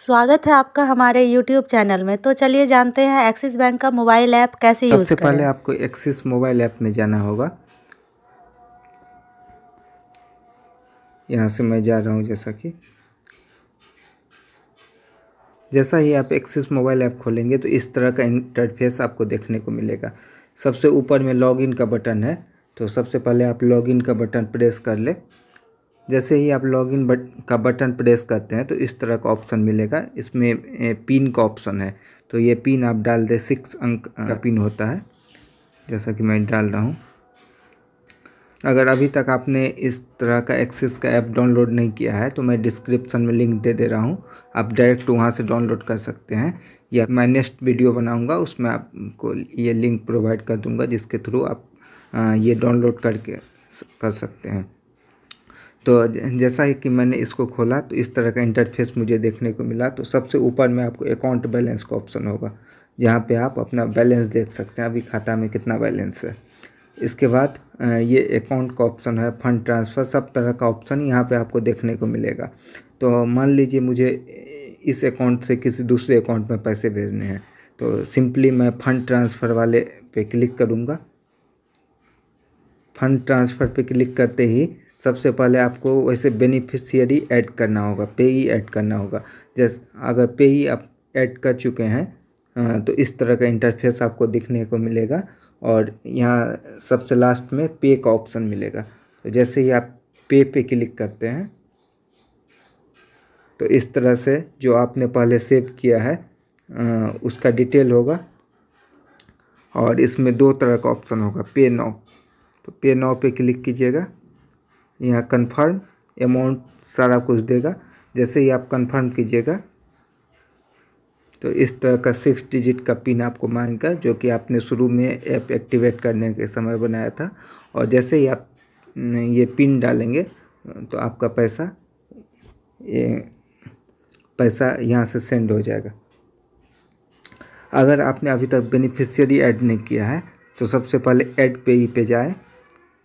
स्वागत है आपका हमारे YouTube चैनल में। तो चलिए जानते हैं एक्सिस बैंक का मोबाइल ऐप कैसे यूज़ सबसे करें। पहले आपको एक्सिस मोबाइल ऐप में जाना होगा। यहाँ से मैं जा रहा हूँ। जैसा ही आप एक्सिस मोबाइल ऐप खोलेंगे तो इस तरह का इंटरफेस आपको देखने को मिलेगा। सबसे ऊपर में लॉगिन का बटन है, तो सबसे पहले आप लॉगिन का बटन प्रेस कर ले। जैसे ही आप लॉगिन का बटन प्रेस करते हैं तो इस तरह का ऑप्शन मिलेगा। इसमें पिन का ऑप्शन है, तो ये पिन आप डाल दें। 6 अंक का पिन होता है, जैसा कि मैं डाल रहा हूँ। अगर अभी तक आपने इस तरह का एक्सिस का ऐप डाउनलोड नहीं किया है तो मैं डिस्क्रिप्शन में लिंक दे रहा हूँ, आप डायरेक्ट वहाँ से डाउनलोड कर सकते हैं, या मैं नेक्स्ट वीडियो बनाऊँगा उसमें आपको ये लिंक प्रोवाइड कर दूँगा, जिसके थ्रू आप ये डाउनलोड करके कर सकते हैं। तो जैसा ही कि मैंने इसको खोला तो इस तरह का इंटरफेस मुझे देखने को मिला। तो सबसे ऊपर में आपको अकाउंट बैलेंस का ऑप्शन होगा, जहाँ पे आप अपना बैलेंस देख सकते हैं, अभी खाता में कितना बैलेंस है। इसके बाद ये अकाउंट का ऑप्शन है, फंड ट्रांसफ़र, सब तरह का ऑप्शन यहाँ पे आपको देखने को मिलेगा। तो मान लीजिए मुझे इस अकाउंट से किसी दूसरे अकाउंट में पैसे भेजने हैं, तो सिंपली मैं फंड ट्रांसफ़र वाले पे क्लिक करूँगा। फंड ट्रांसफ़र पे क्लिक करते ही सबसे पहले आपको वैसे बेनिफिशियरी ऐड करना होगा, पेई ऐड करना होगा। जैसे अगर पेई आप ऐड कर चुके हैं तो इस तरह का इंटरफेस आपको दिखने को मिलेगा, और यहाँ सबसे लास्ट में पे का ऑप्शन मिलेगा। तो जैसे ही आप पे पे क्लिक करते हैं तो इस तरह से जो आपने पहले सेव किया है उसका डिटेल होगा, और इसमें 2 तरह का ऑप्शन होगा, पे नाउ। तो पे नाउ पे क्लिक कीजिएगा, यहाँ कंफर्म अमाउंट सारा कुछ देगा। जैसे ही आप कंफर्म कीजिएगा तो इस तरह का 6 डिजिट का पिन आपको मांगेगा, जो कि आपने शुरू में ऐप एक्टिवेट करने के समय बनाया था। और जैसे ही आप ये पिन डालेंगे तो आपका पैसा यहाँ से सेंड हो जाएगा। अगर आपने अभी तक बेनिफिशियरी ऐड नहीं किया है तो सबसे पहले ऐड पेई पे जाए।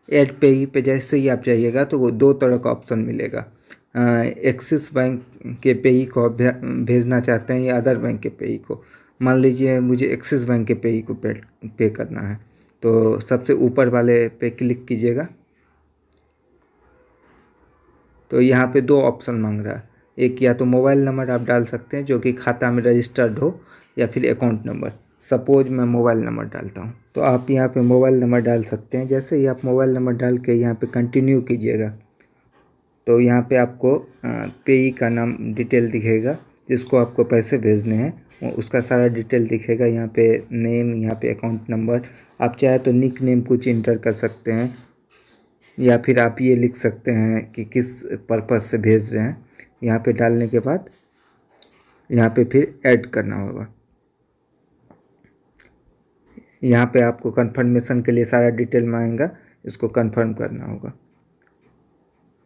ऐड पेई पे जैसे ही आप जाइएगा तो वो 2 तरह का ऑप्शन मिलेगा। एक्सिस बैंक के पेई को भेजना चाहते हैं या अदर बैंक के पेई को। मान लीजिए मुझे एक्सिस बैंक के पेई को पे करना है, तो सबसे ऊपर वाले पे क्लिक कीजिएगा। तो यहाँ पे 2 ऑप्शन मांग रहा है, एक या तो मोबाइल नंबर आप डाल सकते हैं जो कि खाता में रजिस्टर्ड हो, या फिर अकाउंट नंबर। सपोज मैं मोबाइल नंबर डालता हूँ, तो आप यहाँ पे मोबाइल नंबर डाल सकते हैं। जैसे ही आप मोबाइल नंबर डाल के यहाँ पे कंटिन्यू कीजिएगा तो यहाँ पे आपको पेई का नाम डिटेल दिखेगा, जिसको आपको पैसे भेजने हैं उसका सारा डिटेल दिखेगा। यहाँ पे नेम, यहाँ पे अकाउंट नंबर। आप चाहे तो निक नेम कुछ इंटर कर सकते हैं, या फिर आप ये लिख सकते हैं कि किस पर्पज़ से भेज रहे हैं। यहाँ पे डालने के बाद यहाँ पे फिर ऐड करना होगा। यहाँ पे आपको कंफर्मेशन के लिए सारा डिटेल मांगेगा, इसको कंफर्म करना होगा।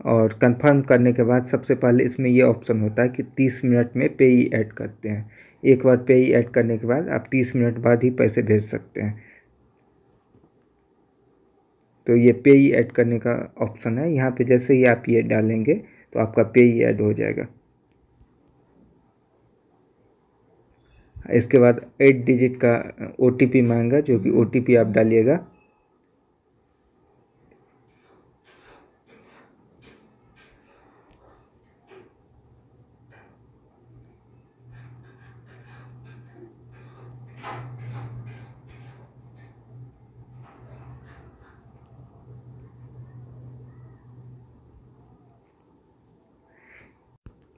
और कंफर्म करने के बाद सबसे पहले इसमें ये ऑप्शन होता है कि 30 मिनट में पेई ऐड करते हैं। एक बार पेई ऐड करने के बाद आप 30 मिनट बाद ही पैसे भेज सकते हैं। तो ये पेई ऐड करने का ऑप्शन है। यहाँ पे जैसे ही आप ये डालेंगे तो आपका पेई ऐड हो जाएगा। इसके बाद 8 डिजिट का OTP मांगा, जो कि OTP आप डालिएगा।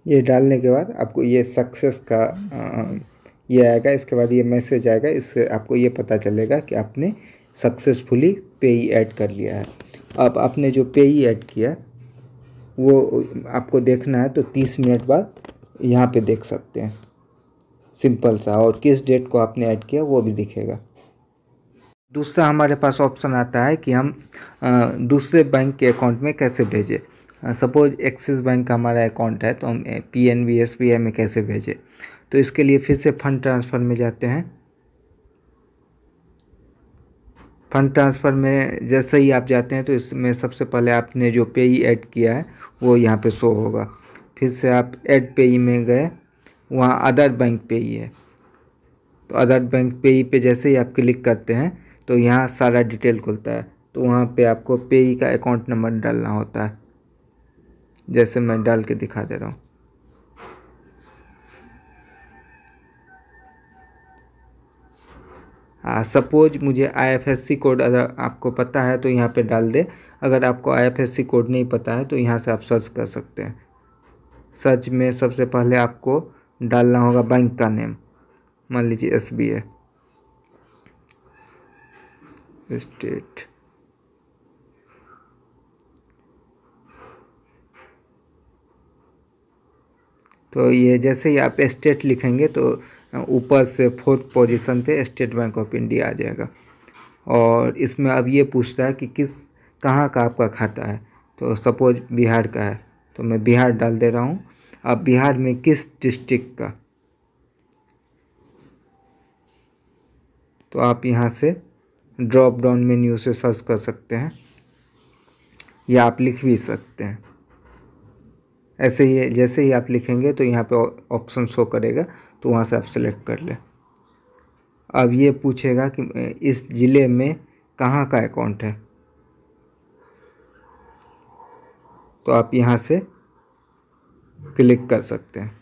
ये डालने के बाद आपको ये सक्सेस का ये आएगा। इसके बाद ये मैसेज आएगा, इससे आपको ये पता चलेगा कि आपने सक्सेसफुली पेई ऐड कर लिया है। अब आपने जो पेई ऐड किया वो आपको देखना है, तो 30 मिनट बाद यहाँ पे देख सकते हैं, सिंपल सा। और किस डेट को आपने ऐड किया वो भी दिखेगा। दूसरा हमारे पास ऑप्शन आता है कि हम दूसरे बैंक के अकाउंट में कैसे भेजें। सपोज एक्सिस बैंक का हमारा अकाउंट है, तो हम PNB SBI में कैसे भेजें। तो इसके लिए फिर से फंड ट्रांसफ़र में जाते हैं। फंड ट्रांसफ़र में जैसे ही आप जाते हैं तो इसमें सबसे पहले आपने जो पेई ऐड किया है वो यहाँ पे शो होगा। फिर से आप ऐड पेई में गए, वहाँ अदर बैंक पे ही है। तो अदर बैंक पे ही पे जैसे ही आप क्लिक करते हैं तो यहाँ सारा डिटेल खुलता है। तो वहाँ पे आपको पेई का अकाउंट नंबर डालना होता है, जैसे मैं डाल के दिखा दे रहा हूँ। सपोज मुझे IFSC कोड अगर आपको पता है तो यहाँ पे डाल दे। अगर आपको IFSC कोड नहीं पता है तो यहाँ से आप सर्च कर सकते हैं। सर्च में सबसे पहले आपको डालना होगा बैंक का नेम, मान लीजिए SBI स्टेट। तो ये जैसे ही आप स्टेट लिखेंगे तो ऊपर से 4th पोजीशन पे स्टेट बैंक ऑफ इंडिया आ जाएगा। और इसमें अब ये पूछता है कि कहाँ का आपका खाता है। तो सपोज बिहार का है तो मैं बिहार डाल दे रहा हूँ। अब बिहार में किस डिस्ट्रिक्ट का, तो आप यहाँ से ड्रॉप डाउन मेन्यू से सर्च कर सकते हैं या आप लिख भी सकते हैं। ऐसे ही जैसे ही आप लिखेंगे तो यहाँ पे ऑप्शन शो करेगा, तो वहाँ से आप सेलेक्ट कर लें। अब ये पूछेगा कि इस ज़िले में कहाँ का अकाउंट है, तो आप यहाँ से क्लिक कर सकते हैं।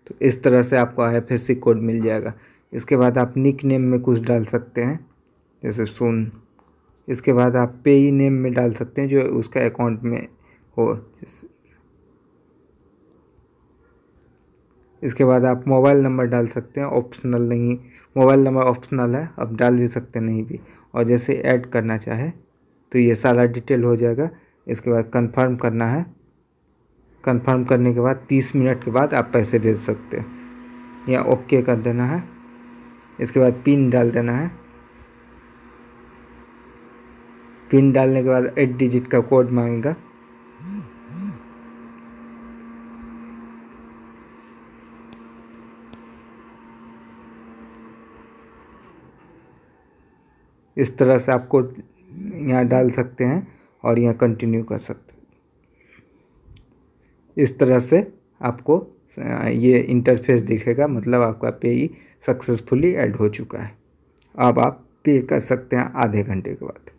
तो इस तरह से आपको IFSC कोड मिल जाएगा। इसके बाद आप निक नेम में कुछ डाल सकते हैं, जैसे सुन। इसके बाद आप पेई नेम में डाल सकते हैं जो उसका अकाउंट में हो। इसके बाद आप मोबाइल नंबर डाल सकते हैं, ऑप्शनल नहीं, मोबाइल नंबर ऑप्शनल है, आप डाल भी सकते हैं नहीं भी। और जैसे ऐड करना चाहे तो ये सारा डिटेल हो जाएगा। इसके बाद कंफर्म करना है। कंफर्म करने के बाद 30 मिनट के बाद आप पैसे भेज सकते हैं, या ओके कर देना है। इसके बाद पिन डाल देना है। पिन डालने के बाद 8 डिजिट का कोड मांगेगा। इस तरह से आपको यहाँ डाल सकते हैं और यहाँ कंटिन्यू कर सकते हैं। इस तरह से आपको ये इंटरफेस दिखेगा, मतलब आपका पेई सक्सेसफुली ऐड हो चुका है। अब आप पे कर सकते हैं आधे घंटे के बाद।